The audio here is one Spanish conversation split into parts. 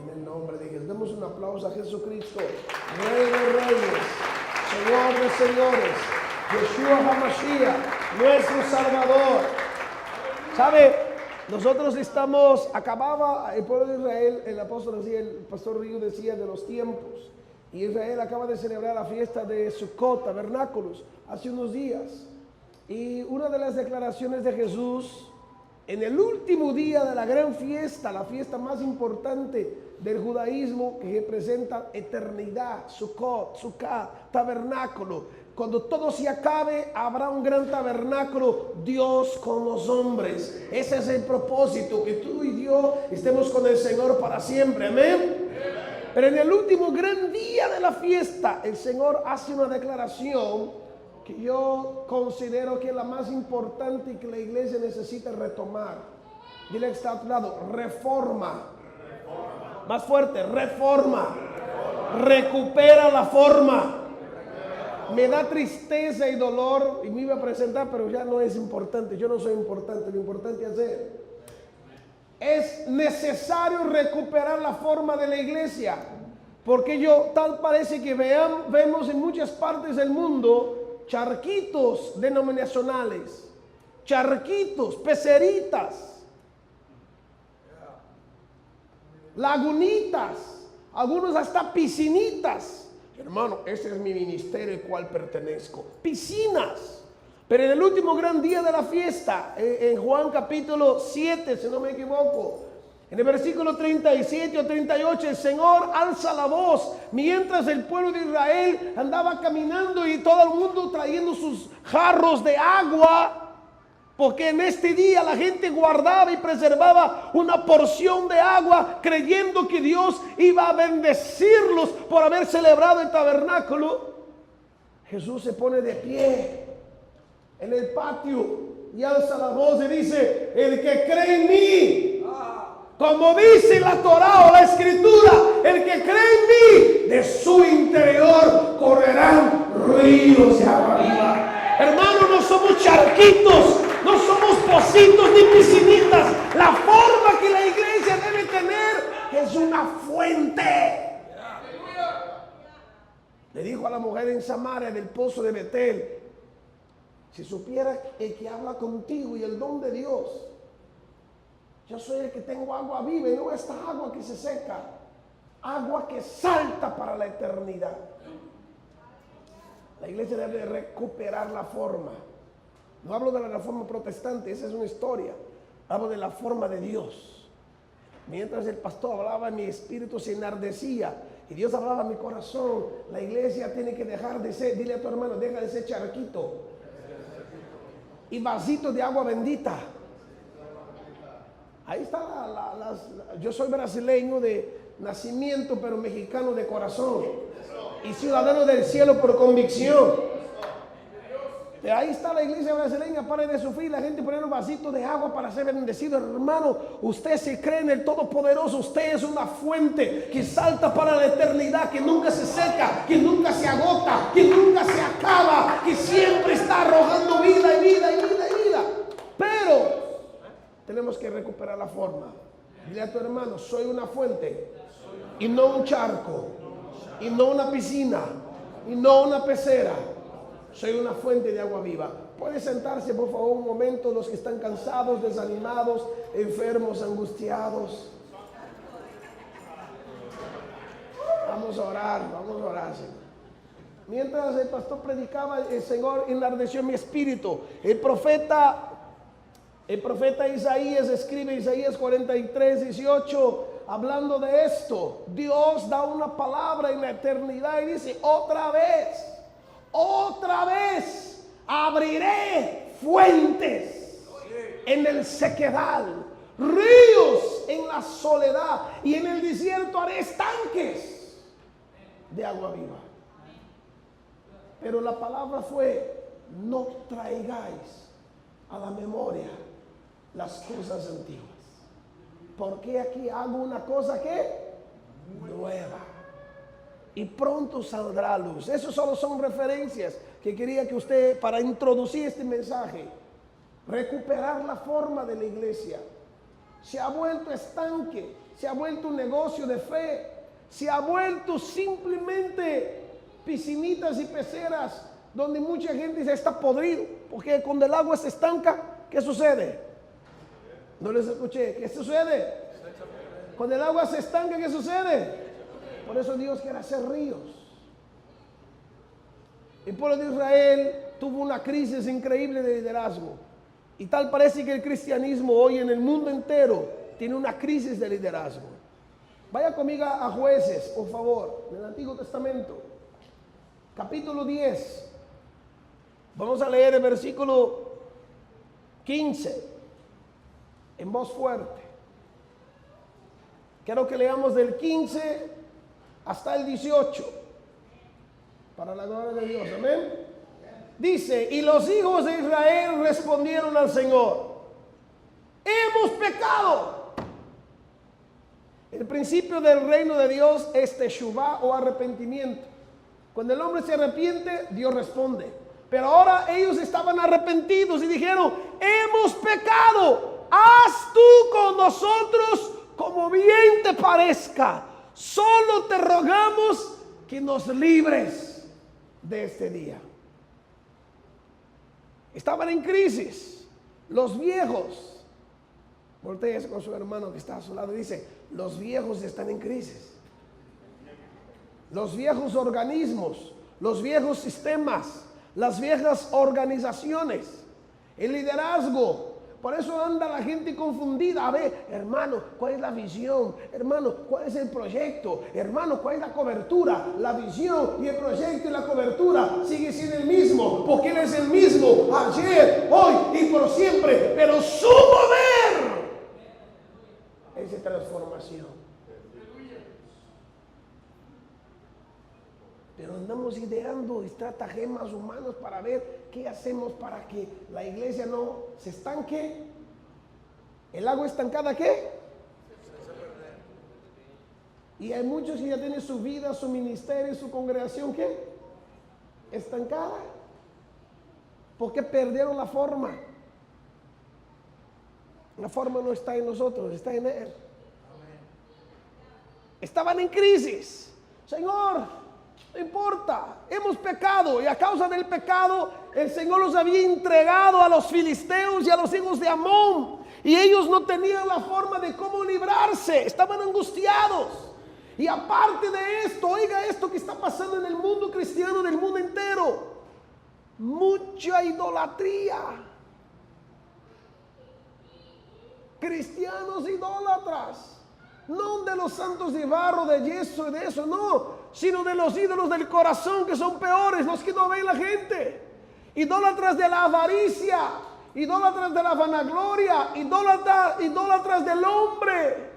En el nombre de Jesús. Demos un aplauso a Jesucristo, Rey de Reyes, Señor de Señores, Yeshua HaMashiach, nuestro Salvador. ¿Sabe? Nosotros acababa el pueblo de Israel, el apóstol decía, el pastor Río decía de los tiempos. Y Israel acaba de celebrar la fiesta de Sukkot, tabernáculos, hace unos días. Y una de las declaraciones de Jesús, en el último día de la gran fiesta, la fiesta más importante del judaísmo, que representa eternidad, Sukkot, Sukkot, tabernáculo. Cuando todo se acabe, habrá un gran tabernáculo, Dios con los hombres. Ese es el propósito, que tú y yo estemos con el Señor para siempre. Amén. Pero en el último gran día de la fiesta, el Señor hace una declaración que yo considero que es la más importante y que la iglesia necesita retomar. Dile que está a tu lado: reforma. Más fuerte: reforma. Recupera la forma. Me da tristeza y dolor, y me iba a presentar, pero ya no es importante. Yo no soy importante, lo importante es Él. Es necesario recuperar la forma de la iglesia, porque tal parece que vemos en muchas partes del mundo charquitos denominacionales, charquitos, peceritas, lagunitas, algunos hasta piscinitas. Hermano, ese es mi ministerio al cual pertenezco. Piscinas. Pero en el último gran día de la fiesta, en Juan capítulo 7, si no me equivoco, en el versículo 37 o 38, el Señor alza la voz mientras el pueblo de Israel andaba caminando y todo el mundo trayendo sus jarros de agua, porque en este día la gente guardaba y preservaba una porción de agua, creyendo que Dios iba a bendecirlos por haber celebrado el tabernáculo. Jesús se pone de pie en el patio y alza la voz y dice: el que cree en mí, como dice la Torá o la Escritura, el que cree en mí, de su interior correrán ríos de agua viva. Hermano, no somos charquitos, no somos pocitos ni piscinitas. La forma que la iglesia debe tener es una fuente. Le dijo a la mujer en Samaria del pozo de Betel: si supiera el que habla contigo y el don de Dios, yo soy el que tengo agua viva y no esta agua que se seca, agua que salta para la eternidad. La iglesia debe recuperar la forma. No hablo de la reforma protestante, esa es una historia. Hablo de la forma de Dios. Mientras el pastor hablaba, mi espíritu se enardecía y Dios hablaba a mi corazón. La iglesia tiene que dejar de ser, dile a tu hermano, deja de ser charquito y vasito de agua bendita. Ahí está yo soy brasileño de nacimiento, pero mexicano de corazón y ciudadano del cielo por convicción. Pero ahí está la iglesia brasileña, pare de sufrir, la gente poniendo vasitos de agua para ser bendecido. Hermano, usted se cree en el Todopoderoso, usted es una fuente que salta para la eternidad, que nunca se seca, que nunca se agota, que nunca se acaba, que siempre está arrojando vida y vida y vida y vida. Pero tenemos que recuperar la forma. Dile a tu hermano: soy una fuente y no un charco, y no una piscina, y no una pecera. Soy una fuente de agua viva. Puede sentarse por favor un momento, los que están cansados, desanimados, enfermos, angustiados. Vamos a orar, Señor. Mientras el pastor predicaba, el Señor enardeció mi espíritu. El profeta Isaías escribe, Isaías 43, 18, hablando de esto. Dios da una palabra en la eternidad y dice: otra vez abriré fuentes en el sequedal, ríos en la soledad, y en el desierto haré estanques de agua viva. Pero la palabra fue: no traigáis a la memoria las cosas antiguas, porque aquí hago una cosa que nueva, y pronto saldrá a luz. Eso solo son referencias que quería que usted, para introducir este mensaje, recuperar la forma de la iglesia. Se ha vuelto estanque, se ha vuelto un negocio de fe, se ha vuelto simplemente piscinitas y peceras donde mucha gente se está podrido, porque cuando el agua se estanca, ¿qué sucede? No les escuché, ¿qué sucede? Cuando el agua se estanca, ¿qué sucede? Por eso Dios quiere hacer ríos. El pueblo de Israel tuvo una crisis increíble de liderazgo. Y tal parece que el cristianismo hoy en el mundo entero tiene una crisis de liderazgo. Vaya conmigo a Jueces, por favor, en el Antiguo Testamento. Capítulo 10. Vamos a leer el versículo 15 en voz fuerte. Quiero que leamos del 15 hasta el 18 para la gloria de Dios. Amén. Dice: y los hijos de Israel respondieron al Señor: hemos pecado. El principio del reino de Dios es teshuvá o arrepentimiento. Cuando el hombre se arrepiente, Dios responde. Pero ahora ellos estaban arrepentidos y dijeron: hemos pecado, haz tú con nosotros como bien te parezca. Solo te rogamos que nos libres de este día. Estaban en crisis. Los viejos, voltees con su hermano que está a su lado y dice: los viejos están en crisis. Los viejos organismos, los viejos sistemas, las viejas organizaciones, el liderazgo. Por eso anda la gente confundida. A ver, hermano, ¿cuál es la visión? Hermano, ¿cuál es el proyecto? Hermano, ¿cuál es la cobertura? La visión y el proyecto y la cobertura sigue siendo el mismo, porque Él es el mismo ayer, hoy y por siempre. Pero su mover es de transformación. Pero andamos ideando estratagemas humanos para ver qué hacemos para que la iglesia no se estanque. ¿El agua estancada qué? Y hay muchos que ya tienen su vida, su ministerio, su congregación ¿qué? Estancada. Porque perdieron la forma. La forma no está en nosotros, está en Él. Estaban en crisis. Señor, no importa, hemos pecado y a causa del pecado el Señor los había entregado a los filisteos y a los hijos de Amón y ellos no tenían la forma de cómo librarse, estaban angustiados. Y aparte de esto, oiga esto que está pasando en el mundo cristiano, en el mundo entero: mucha idolatría. Cristianos idólatras. No de los santos de barro, de yeso y de eso, no, sino de los ídolos del corazón, que son peores, los que no ven la gente. Idólatras de la avaricia, idólatras de la vanagloria, idólatras del hombre.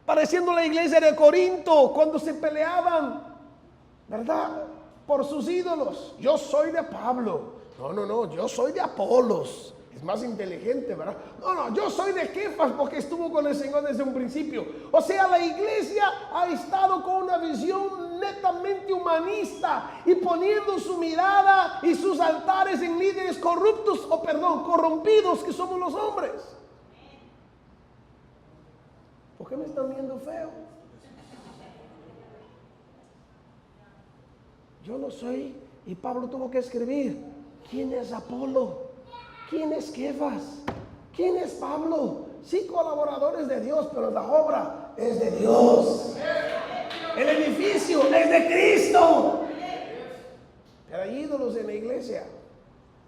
Pareciendo la iglesia de Corinto, cuando se peleaban, ¿verdad?, por sus ídolos. Yo soy de Pablo. No, yo soy de Apolos. Es más inteligente, ¿verdad? No, yo soy de Kefas porque estuvo con el Señor desde un principio. O sea, la iglesia ha estado con una visión netamente humanista y poniendo su mirada y sus altares en líderes corrompidos que somos los hombres. ¿Por qué me están viendo feo? Yo no soy, y Pablo tuvo que escribir: ¿quién es Apolo? ¿Quién es Kefas? ¿Quién es Pablo? Sí, colaboradores de Dios, pero la obra es de Dios. El edificio es de Cristo. Pero hay ídolos en la iglesia.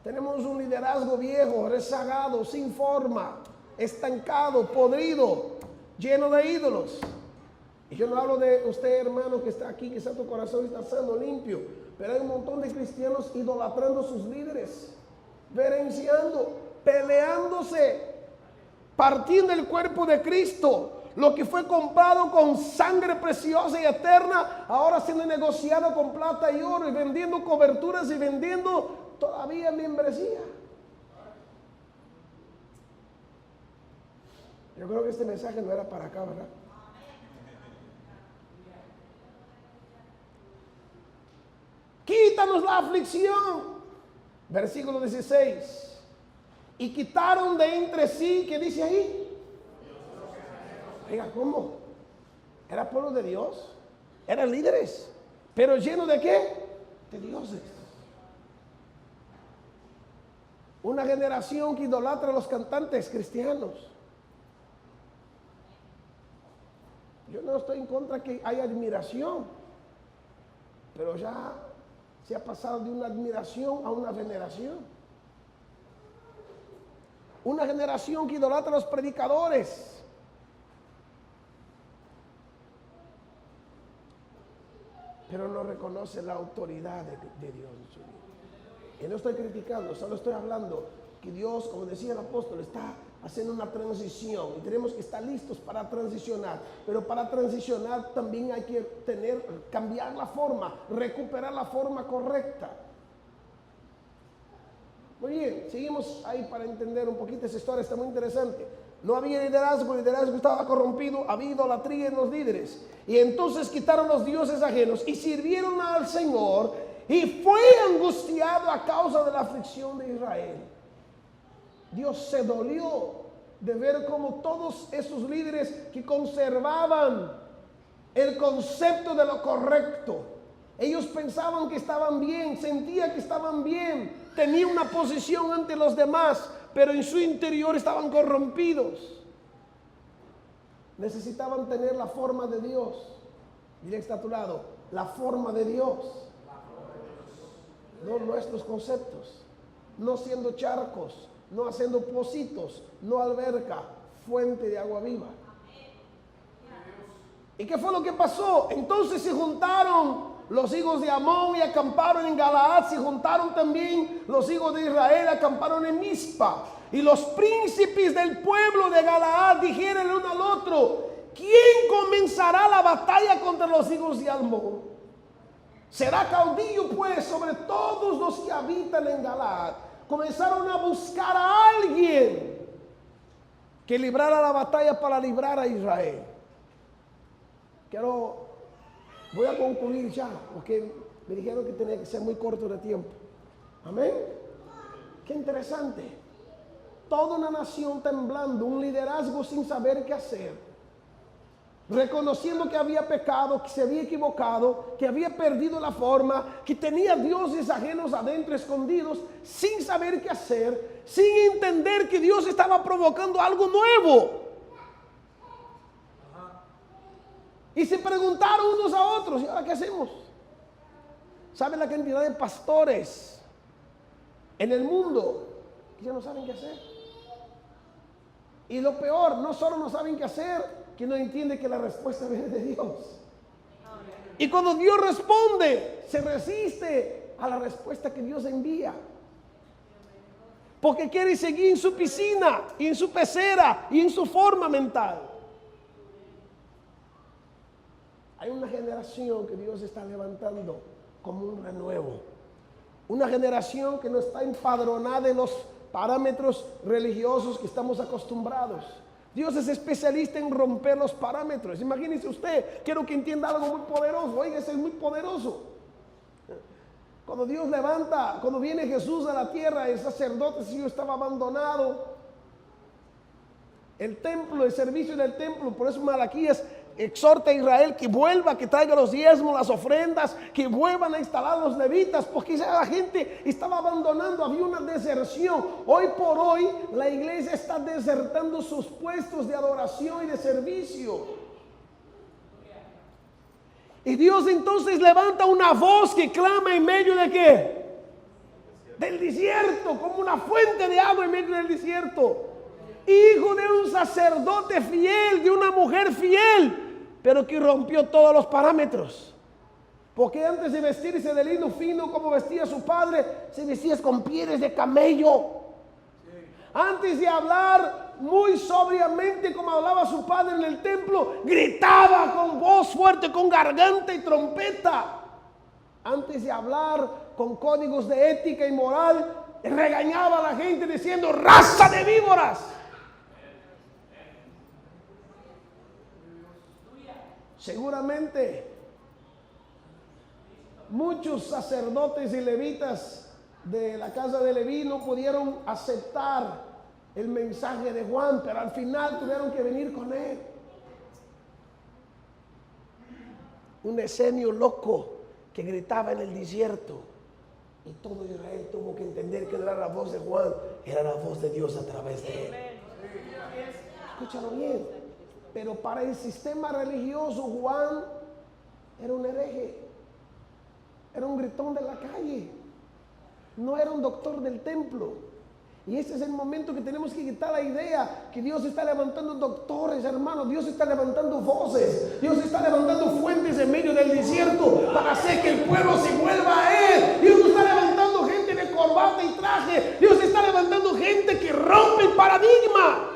Tenemos un liderazgo viejo, rezagado, sin forma, estancado, podrido, lleno de ídolos. Y yo no hablo de usted, hermano, que está aquí, quizá tu corazón está sano, limpio, pero hay un montón de cristianos idolatrando a sus líderes, verenciando, peleándose, partiendo el cuerpo de Cristo, lo que fue comprado con sangre preciosa y eterna, ahora siendo negociado con plata y oro, y vendiendo coberturas y vendiendo todavía membresía. Yo creo que este mensaje no era para acá, ¿verdad? Quítanos la aflicción. Versículo 16. Y quitaron de entre sí, ¿qué dice ahí? Oiga, ¿cómo? Era pueblo de Dios, eran líderes, pero lleno de ¿qué? De dioses. Una generación que idolatra a los cantantes cristianos. Yo no estoy en contra que haya admiración, pero ya se ha pasado de una admiración a una veneración. Una generación que idolatra a los predicadores. Pero no reconoce la autoridad de Dios en su vida. Y no estoy criticando, solo estoy hablando que Dios, como decía el apóstol, está haciendo una transición y tenemos que estar listos para transicionar. Pero para transicionar también hay que cambiar la forma, recuperar la forma correcta. Muy bien, seguimos ahí para entender un poquito esa historia, está muy interesante. No había liderazgo, el liderazgo estaba corrompido, había idolatría en los líderes. Y entonces quitaron los dioses ajenos y sirvieron al Señor, y fue angustiado a causa de la aflicción de Israel. Dios se dolió de ver cómo todos esos líderes que conservaban el concepto de lo correcto, ellos pensaban que estaban bien, sentían que estaban bien, tenían una posición ante los demás, pero en su interior estaban corrompidos. Necesitaban tener la forma de Dios. Dile que está a tu lado, la forma de Dios. No nuestros conceptos, no siendo charcos, no haciendo pocitos, no alberca, fuente de agua viva. ¿Y qué fue lo que pasó? Entonces se juntaron los hijos de Amón y acamparon en Galaad. Se juntaron también los hijos de Israel, acamparon en Mizpa. Y los príncipes del pueblo de Galaad dijeron el uno al otro: ¿quién comenzará la batalla contra los hijos de Amón? Será caudillo pues sobre todos los que habitan en Galaad. Comenzaron a buscar a alguien que librara la batalla para librar a Israel. Voy a concluir ya, porque me dijeron que tenía que ser muy corto de tiempo. Amén. Qué interesante. Toda una nación temblando, un liderazgo sin saber qué hacer, reconociendo que había pecado, que se había equivocado, que había perdido la forma, que tenía dioses ajenos adentro escondidos, sin saber qué hacer, sin entender que Dios estaba provocando algo nuevo. Y se preguntaron unos a otros: ¿y ahora qué hacemos? ¿Saben la cantidad de pastores en el mundo que ya no saben qué hacer? Y lo peor, no solo no saben qué hacer, que no entiende que la respuesta viene de Dios. Y cuando Dios responde, se resiste a la respuesta que Dios envía, porque quiere seguir en su piscina, y en su pecera, y en su forma mental. Hay una generación que Dios está levantando como un renuevo. Una generación que no está empadronada en los parámetros religiosos que estamos acostumbrados. Dios es especialista en romper los parámetros. Imagínese usted, quiero que entienda algo muy poderoso. Oiga, eso es muy poderoso. Cuando Dios levanta, cuando viene Jesús a la tierra, el sacerdote estaba abandonado. El templo, el servicio del templo, por eso Malaquías exhorta a Israel que vuelva, que traiga los diezmos, las ofrendas, que vuelvan a instalar los levitas, porque la gente estaba abandonando, había una deserción. Hoy por hoy la iglesia está desertando sus puestos de adoración y de servicio. Y Dios entonces levanta una voz que clama en medio de ¿qué? Del desierto, como una fuente de agua en medio del desierto. Hijo de un sacerdote fiel, de una mujer fiel, pero que rompió todos los parámetros. Porque antes de vestirse de lino fino como vestía su padre, se vestía con pieles de camello. Antes de hablar muy sobriamente como hablaba su padre en el templo, gritaba con voz fuerte, con garganta y trompeta. Antes de hablar con códigos de ética y moral, regañaba a la gente diciendo: raza de víboras. Seguramente muchos sacerdotes y levitas de la casa de Leví no pudieron aceptar el mensaje de Juan, pero al final tuvieron que venir con él. un escenio loco que gritaba en el desierto. Y todo Israel tuvo que entender que no era la voz de Juan, era la voz de Dios a través de él. Escúchalo bien. Pero para el sistema religioso, Juan era un hereje. Era un gritón de la calle. No era un doctor del templo. Y este es el momento que tenemos que quitar la idea que Dios está levantando doctores, hermanos. Dios está levantando voces. Dios está levantando fuentes en medio del desierto para hacer que el pueblo se vuelva a Él. Dios no está levantando gente de corbata y traje. Dios está levantando gente que rompe el paradigma.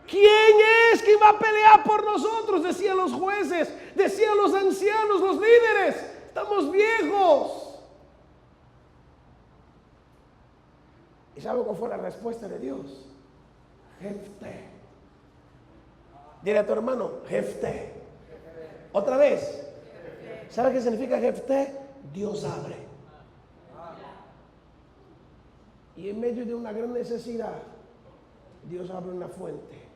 ¿Quién es que va a pelear por nosotros? Decían los jueces, decían los ancianos, los líderes. Estamos viejos. ¿Y sabe cuál fue la respuesta de Dios? Jefté. Dile a tu hermano, Jefté. Otra vez. ¿Sabe qué significa Jefté? Dios abre. Y en medio de una gran necesidad, Dios abre una fuente.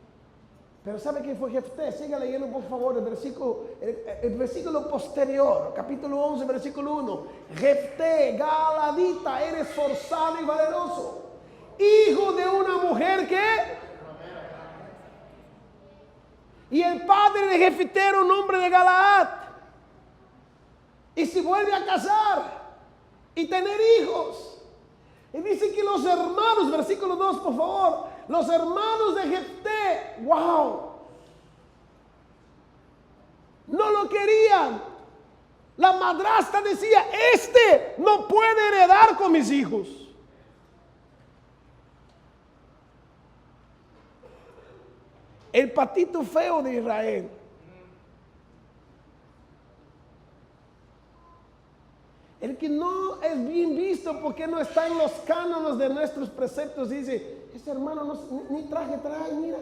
Pero ¿sabe qué fue Jefté? Siga leyendo por favor el versículo posterior, capítulo 11, versículo 1. Jefté, galadita, era esforzado y valeroso. Hijo de una mujer que... Y el padre de Jefté era un hombre de Galaad. Y se vuelve a casar y tener hijos. Y dice que los hermanos, versículo 2 por favor, los hermanos de Jefté, wow, no lo querían. La madrastra decía, este no puede heredar con mis hijos. El patito feo de Israel. El que no es bien visto porque no está en los cánones de nuestros preceptos, dice, este hermano ni traje trae, mira.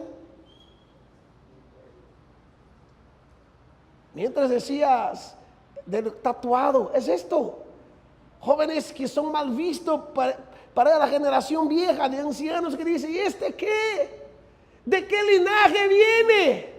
Mientras decías del tatuado, es esto. Jóvenes que son mal vistos para la generación vieja de ancianos que dicen, ¿y este qué? ¿De qué linaje viene?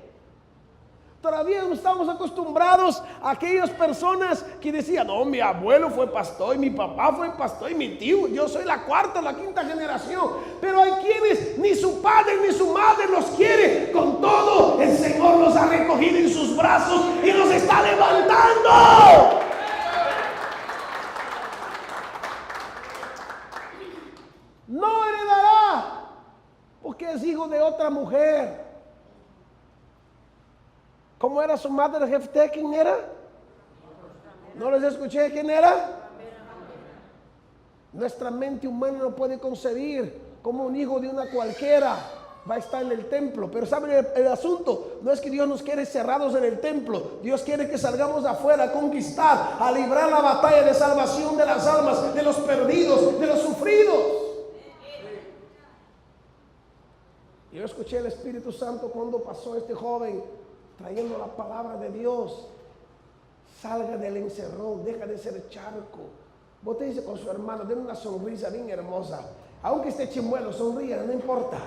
Todavía no estamos acostumbrados a aquellas personas que decían, no, mi abuelo fue pastor, y mi papá fue pastor, y mi tío, yo soy la cuarta, la quinta generación. Pero hay quienes ni su padre ni su madre los quiere. Con todo, el Señor los ha recogido en sus brazos y los está levantando. No heredará porque es hijo de otra mujer. ¿Cómo era su madre Jefté? ¿Quién era? ¿No les escuché quién era? Nuestra mente humana no puede concebir cómo un hijo de una cualquiera va a estar en el templo. Pero ¿saben el asunto? No es que Dios nos quiere cerrados en el templo. Dios quiere que salgamos afuera a conquistar, a librar la batalla de salvación de las almas, de los perdidos, de los sufridos. Yo escuché el Espíritu Santo cuando pasó este joven trayendo la palabra de Dios. Salga del encerrón, deja de ser charco. Vos te dice con su hermano, denle una sonrisa bien hermosa. Aunque esté chimuelo, sonríe, no importa.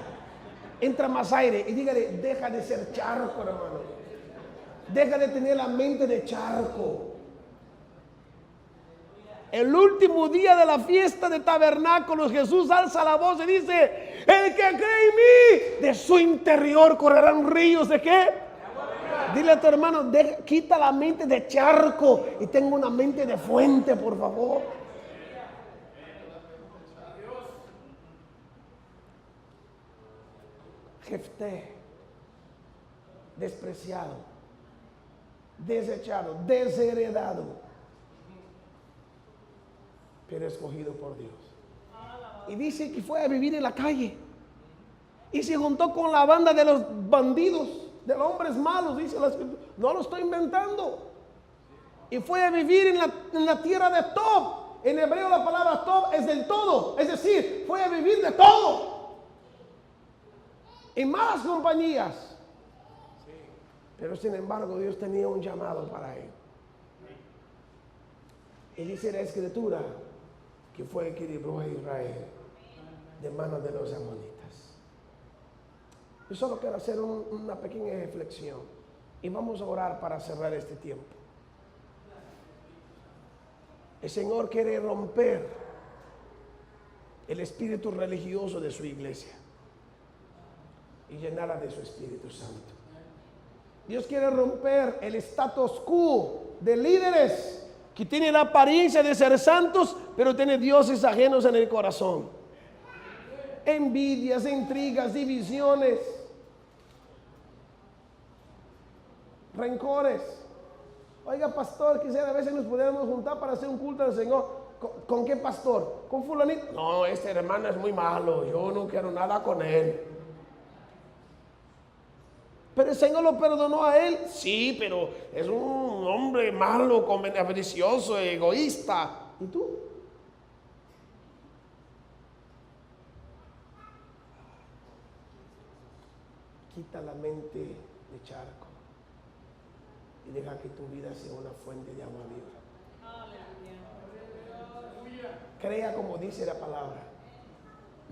Entra más aire y dígale, deja de ser charco, hermano. Deja de tener la mente de charco. El último día de la fiesta de tabernáculos, Jesús alza la voz y dice, el que cree en mí, de su interior correrán ríos de ¿qué? Dile a tu hermano, quita la mente de charco y tenga una mente de fuente, por favor. Jefté, despreciado, desechado, desheredado, pero escogido por Dios. Y dice que fue a vivir en la calle y se juntó con la banda de los bandidos, de los hombres malos, dice la Escritura. No lo estoy inventando. Y fue a vivir en la tierra de Tob. En hebreo la palabra Tob es del todo. Es decir, fue a vivir de todo. En malas compañías. Pero sin embargo Dios tenía un llamado para él. Y dice la Escritura que fue el que libró a Israel de manos de los amonitas. Yo solo quiero hacer una pequeña reflexión. Y vamos a orar para cerrar este tiempo. El Señor quiere romper el espíritu religioso de su iglesia y llenarla de su Espíritu Santo. Dios quiere romper el status quo de líderes que tienen la apariencia de ser santos, pero tienen dioses ajenos en el corazón. Envidias, intrigas, divisiones, rencores. Oiga, pastor, quisiera a veces nos pudiéramos juntar para hacer un culto al Señor. ¿Con qué pastor? ¿Con fulanito? No, este hermano es muy malo, yo no quiero nada con él. Pero el Señor lo perdonó a él. Sí, pero es un hombre malo, avaricioso, egoísta. ¿Y tú? Quita la mente de charco y deja que tu vida sea una fuente de agua viva. Crea como dice la palabra,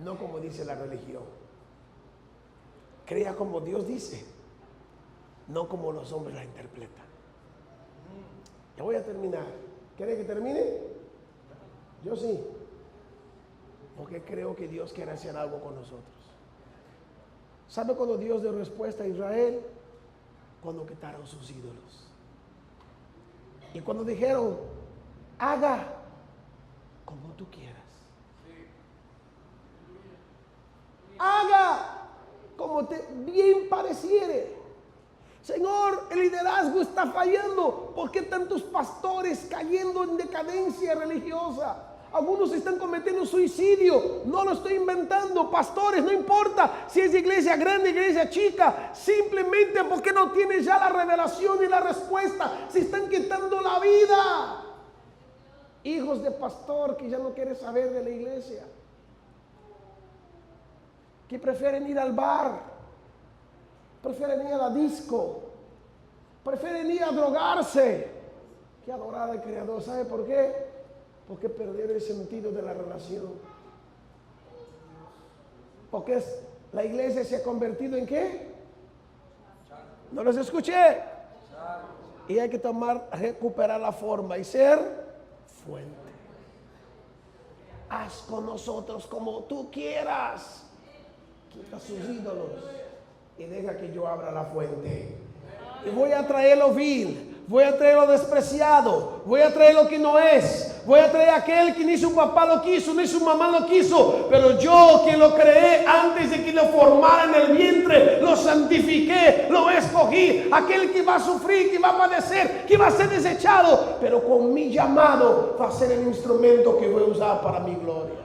no como dice la religión. Crea como Dios dice, no como los hombres la interpretan. Ya voy a terminar. ¿Quiere que termine? Yo sí. Porque creo que Dios quiere hacer algo con nosotros. ¿Sabe cuando Dios dio respuesta a Israel? Cuando quitaron sus ídolos. Y cuando dijeron, haga como tú quieras. Haga como te bien pareciere. Señor, el liderazgo está fallando. ¿Por qué tantos pastores cayendo en decadencia religiosa? Algunos están cometiendo suicidio. No lo estoy inventando. Pastores, no importa si es iglesia grande, iglesia chica. Simplemente porque no tienes ya la revelación y la respuesta. Se están quitando la vida. Hijos de pastor que ya no quieren saber de la iglesia. Que prefieren ir al bar. Prefieren ir a la disco. Prefieren ir a drogarse que adorar al Creador. ¿Sabe por qué? Porque perdieron el sentido de la relación. Porque la iglesia se ha convertido en ¿qué? No los escuché. Y hay que recuperar la forma y ser fuente. Haz con nosotros como tú quieras. Quita sus ídolos y deja que yo abra la fuente. Y voy a traer lo vil, voy a traer lo despreciado, voy a traer lo que no es, voy a traer aquel que ni su papá lo quiso, ni su mamá lo quiso, pero yo que lo creé antes de que lo formara en el vientre, lo santifiqué, lo escogí, aquel que va a sufrir, que va a padecer, que va a ser desechado, pero con mi llamado va a ser el instrumento que voy a usar para mi gloria.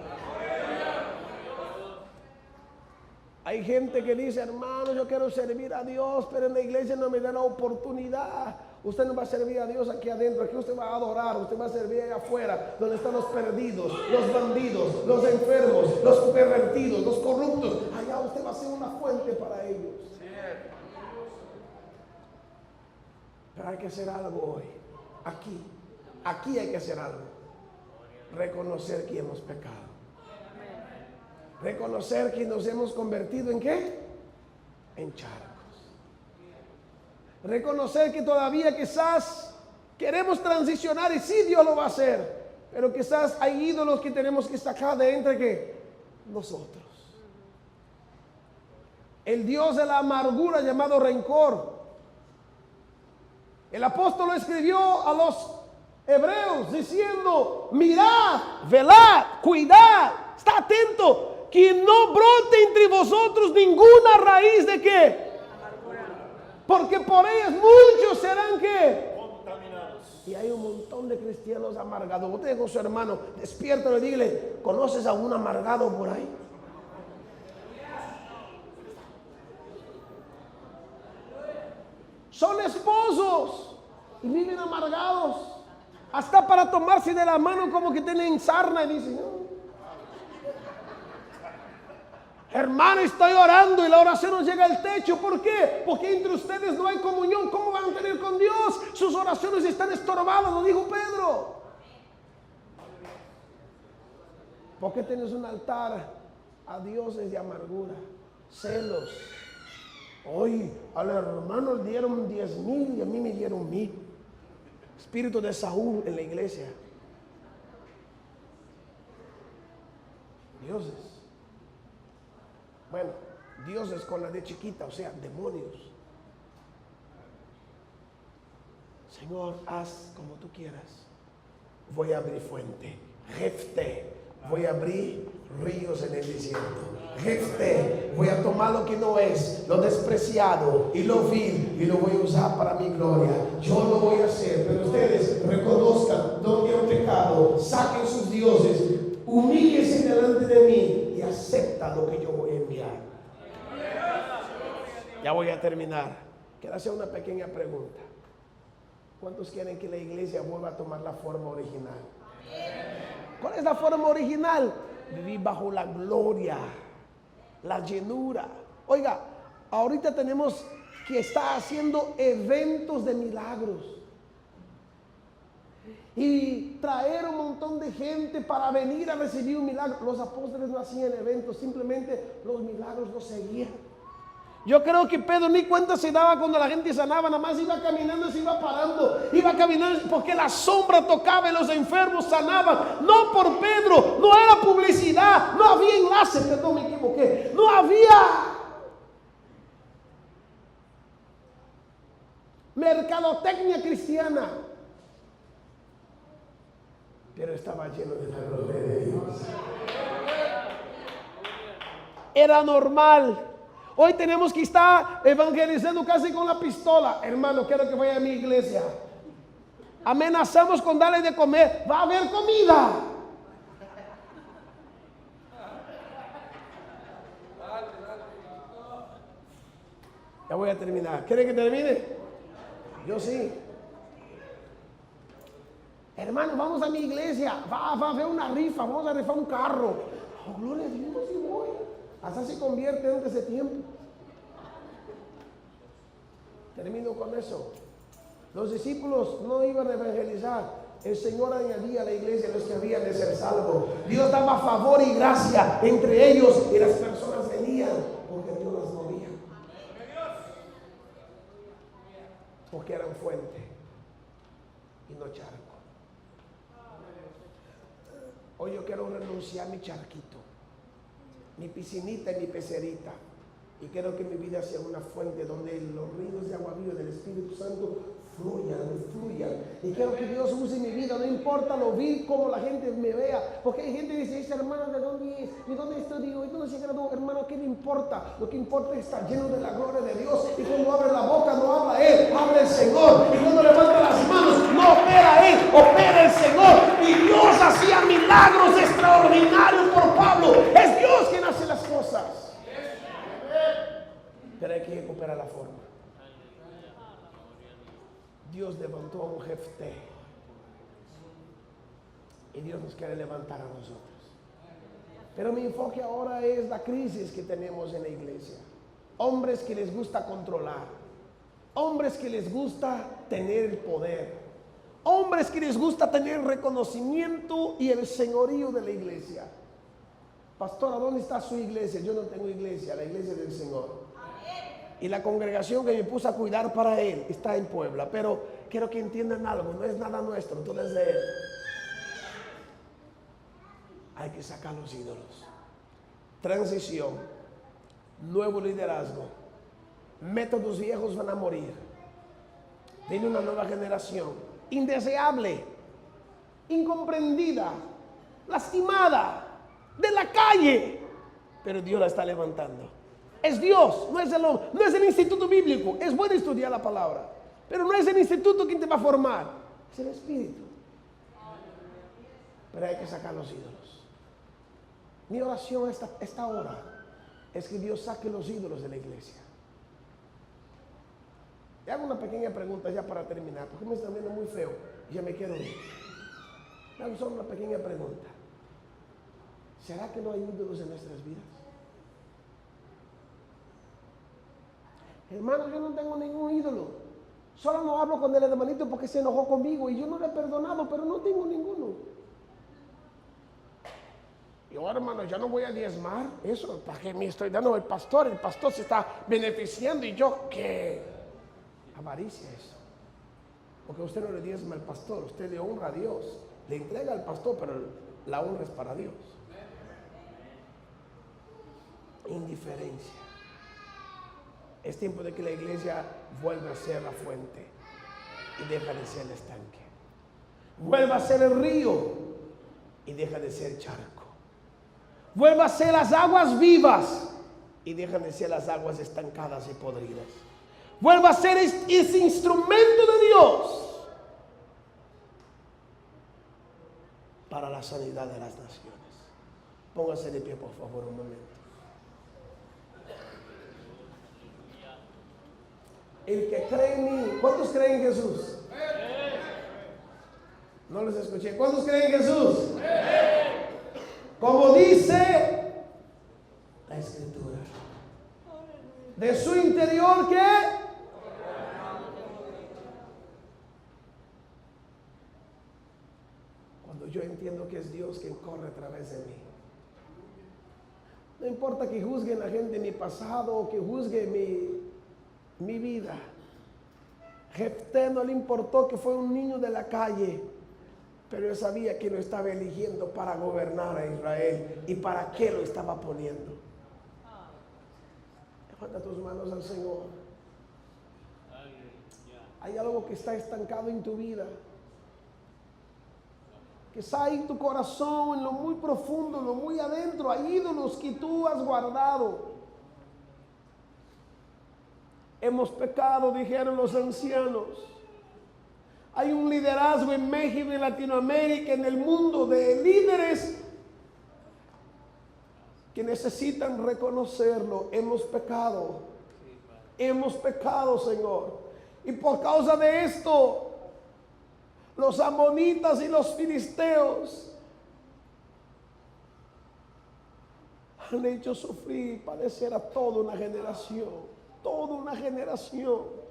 Hay gente que dice, hermano, yo quiero servir a Dios, pero en la iglesia no me da la oportunidad. Usted no va a servir a Dios aquí adentro, aquí usted va a adorar, usted va a servir allá afuera, donde están los perdidos, los bandidos, los enfermos, los pervertidos, los corruptos. Allá usted va a ser una fuente para ellos. Pero hay que hacer algo hoy. Aquí hay que hacer algo. Reconocer que hemos pecado. Reconocer que nos hemos convertido en ¿qué? En charcos. Reconocer que todavía quizás queremos transicionar y sí, Dios lo va a hacer. Pero quizás hay ídolos que tenemos que sacar de entre ¿qué? Nosotros. El Dios de la amargura llamado rencor. El apóstol lo escribió a los hebreos diciendo, mirad, velad, cuidad, está atento. Que no brote entre vosotros ninguna raíz de qué. Porque por ellas muchos serán qué. Contaminados. Y hay un montón de cristianos amargados. Usted con su hermano, despiértalo y dile, ¿conoces a un amargado por ahí? Son esposos y viven amargados. Hasta para tomarse de la mano como que tienen sarna y dicen, no. Hermano, estoy orando y la oración no llega al techo. ¿Por qué? Porque entre ustedes no hay comunión. ¿Cómo van a tener con Dios? Sus oraciones están estorbadas, lo dijo Pedro. ¿Por qué tienes un altar a dioses de amargura, celos, Hoy al hermano le dieron 10,000 y a mí me dieron 1,000. Espíritu de Saúl en la iglesia. Dioses. Bueno, dioses con la de chiquita, o sea, demonios. Señor, haz como tú quieras. Voy a abrir fuente. Jefte, voy a abrir ríos en el desierto. Jefte, voy a tomar lo que no es, lo despreciado y lo vil, y lo voy a usar para mi gloria. Yo lo voy a hacer, pero ustedes reconozcan donde han pecado, saquen sus dioses, humíllense delante de mí y acepta lo que yo voy a enviar. Ya voy a terminar. Quiero hacer una pequeña pregunta. ¿Cuántos quieren que la iglesia vuelva a tomar la forma original? ¿Cuál es la forma original? Vivir bajo la gloria, la llenura. Oiga, ahorita tenemos que estar haciendo eventos de milagros y traer un montón de gente para venir a recibir un milagro. Los apóstoles no hacían eventos, simplemente los milagros los seguían. Yo creo que Pedro ni cuenta se daba cuando la gente sanaba, nada más iba caminando y se iba parando, iba caminando porque la sombra tocaba y los enfermos sanaban. No por Pedro, no era publicidad, no había enlace, perdón, me equivoqué, no había mercadotecnia cristiana, pero estaba lleno de la gloria de Dios. Era normal. Hoy tenemos que estar evangelizando casi con la pistola. Hermano, quiero que vaya a mi iglesia. Amenazamos con darle de comer. Va a haber comida. Ya voy a terminar. ¿Quieren que termine? Yo sí. Hermano, vamos a mi iglesia. Va a haber una rifa. Vamos a rifar un carro. Oh, gloria a Dios, y voy. Hasta se convierte antes de tiempo. Termino con eso. Los discípulos no iban a evangelizar. El Señor añadía a la iglesia los que habían de ser salvos. Dios daba favor y gracia entre ellos y las personas venían porque Dios las movía. Porque eran fuente y no charco. Hoy yo quiero renunciar a mi charquito, mi piscinita y mi pecerita, y quiero que mi vida sea una fuente donde los ríos de agua viva del Espíritu Santo fluyan. Y quiero que Dios use mi vida, no importa lo vil como la gente me vea, porque hay gente que dice, ese hermano, ¿de dónde es? ¿De dónde estudió? ¿Y dónde se graduó? Hermano, ¿qué le importa? Lo que importa es estar lleno de la gloria de Dios. Y cuando abre la boca no habla Él, habla el Señor. Y cuando levanta las manos no opera Él, opera el Señor. Y Dios hacía milagros extraordinarios por Pablo. Es Dios quien hace las cosas. Pero hay que recuperar la forma. Dios levantó a un Jefté y Dios nos quiere levantar a nosotros. Pero mi enfoque ahora es la crisis que tenemos en la iglesia. Hombres que les gusta controlar, hombres que les gusta tener el poder, hombres que les gusta tener reconocimiento y el señorío de la iglesia. Pastora, ¿dónde está su iglesia? Yo no tengo iglesia, la iglesia del Señor. Y la congregación que me puse a cuidar para Él está en Puebla. Pero quiero que entiendan algo, no es nada nuestro, todo es de Él. Hay que sacar los ídolos. Transición, nuevo liderazgo. Métodos viejos van a morir. Viene una nueva generación, indeseable, incomprendida, lastimada, de la calle. Pero Dios la está levantando. Es Dios, no es el hombre, no es el instituto bíblico. Es bueno estudiar la palabra, pero no es el instituto quien te va a formar, es el Espíritu. Pero hay que sacar los ídolos. Mi oración esta hora es que Dios saque los ídolos de la iglesia. Y hago una pequeña pregunta ya para terminar, porque me están viendo muy feo y ya me quiero ir. Me hago solo una pequeña pregunta. ¿Será que no hay ídolos en nuestras vidas? Hermano, yo no tengo ningún ídolo. Solo no hablo con el hermanito porque se enojó conmigo y yo no le he perdonado, pero no tengo ninguno. Yo, hermano, ya no voy a diezmar. Eso, ¿para qué me estoy dando el pastor? El pastor se está beneficiando y yo, ¿qué? Avaricia eso. Porque usted no le diezma al pastor, usted le honra a Dios. Le entrega al pastor, pero la honra es para Dios. Indiferencia. Es tiempo de que la iglesia vuelva a ser la fuente y deja de ser el estanque. Vuelva a ser el río y deja de ser el charco. Vuelva a ser las aguas vivas y dejan de ser las aguas estancadas y podridas. Vuelva a ser ese instrumento de Dios para la sanidad de las naciones. Póngase de pie, por favor, un momento. El que cree en mí, ¿cuántos creen en Jesús? No les escuché. ¿Cuántos creen en Jesús? Como dice la Escritura, de su interior, ¿qué? Cuando yo entiendo que es Dios quien corre a través de mí, no importa que juzguen la gente mi pasado o que juzguen mi vida. Jefté no le importó que fue un niño de la calle, pero él sabía que lo estaba eligiendo para gobernar a Israel y para qué lo estaba poniendo. Levanta tus manos al Señor. Hay algo que está estancado en tu vida, que está ahí en tu corazón, en lo muy profundo, en lo muy adentro. Hay ídolos que tú has guardado. Hemos pecado, dijeron los ancianos. Hay un liderazgo en México, en Latinoamérica, en el mundo, de líderes que necesitan reconocerlo. Hemos pecado, Señor. Y por causa de esto, los amonitas y los filisteos han hecho sufrir y padecer a toda una generación. Toda una generación.